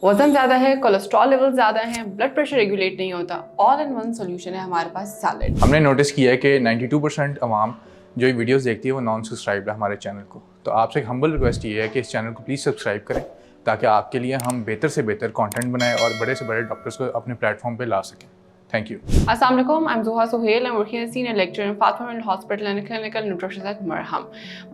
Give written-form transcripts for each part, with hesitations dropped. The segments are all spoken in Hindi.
वजन ज़्यादा है, कोलेस्ट्रॉल लेवल ज़्यादा है, ब्लड प्रेशर रेगुलेट नहीं होता, ऑल इन वन सोल्यूशन है हमारे पास सैलड। हमने नोटिस किया है कि 92% अवाम जो ये वीडियोस देखती है वो नॉन सब्सक्राइब है हमारे चैनल को। तो आपसे एक हम्बल रिक्वेस्ट ये है कि इस चैनल को प्लीज़ सब्सक्राइब करें ताकि आपके लिए हम बेहतर से बेहतर कंटेंट बनाएं और बड़े से बड़े डॉक्टर्स को अपने प्लेटफॉर्म पे ला सकें। Thank you. Assalamu alaikum, I'm Zuha Sohail. I'm working as a senior lecturer in Fatima Memorial Hospital and clinical nutritionist at Marham.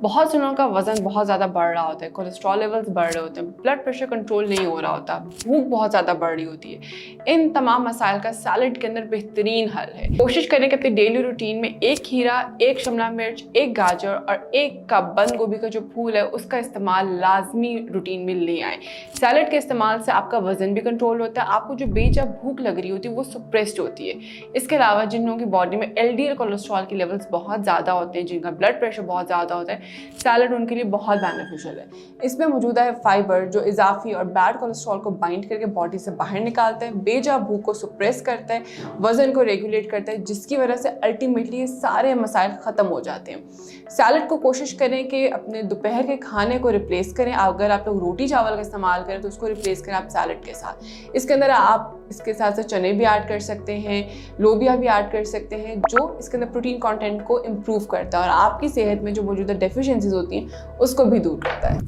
बहुत से लोगों का वजन बहुत ज़्यादा बढ़ रहा होता है, कोलेस्ट्रॉल लेवल्स बढ़ रहे होते हैं, ब्लड प्रेशर कंट्रोल नहीं हो रहा होता, भूख बहुत ज़्यादा बढ़ रही होती है। इन तमाम मसाइल का सैलड के अंदर बेहतरीन हल है। कोशिश करें कि अपनी डेली रूटीन में एक खीरा, एक शिमला मिर्च, एक गाजर और एक कप बंद गोभी का जो फूल है उसका इस्तेमाल लाजमी रूटीन में ले आएँ। सैलड के इस्तेमाल से आपका वजन भी कंट्रोल होता है, आपको जो बेजा भूख लग रही होती है वो सप्रेस्ड होती है। इसके अलावा जिन लोगों की बॉडी में एलडीएल कोलेस्ट्रॉल के लेवल्स बहुत ज़्यादा होते हैं, जिनका ब्लड प्रेशर बहुत ज़्यादा होता है, सैलड उनके लिए बहुत बेनिफिशियल है। इसमें मौजूद है फाइबर जो इजाफी और बैड कोलेस्ट्रॉल को बाइंड करके बॉडी से बाहर निकालता है, बेजा भूख को सप्रेस करता है, वजन को रेगुलेट करता है, जिसकी वजह से अल्टीमेटली ये सारे मसाइल ख़त्म हो जाते हैं। सैलड को कोशिश करें कि अपने दोपहर के खाने को रिप्लेस करें। अगर आप लोग रोटी चावल का इस्तेमाल करें तो उसको रिप्लेस करें आप सैलड के साथ। इसके अंदर आप इसके साथ साथ चने भी ऐड कर सकते हैं, लोबिया भी ऐड कर सकते हैं, जो इसके अंदर प्रोटीन कंटेंट को इम्प्रूव करता है और आपकी सेहत में जो मौजूदा डेफिशिएंसीज होती हैं उसको भी दूर करता है।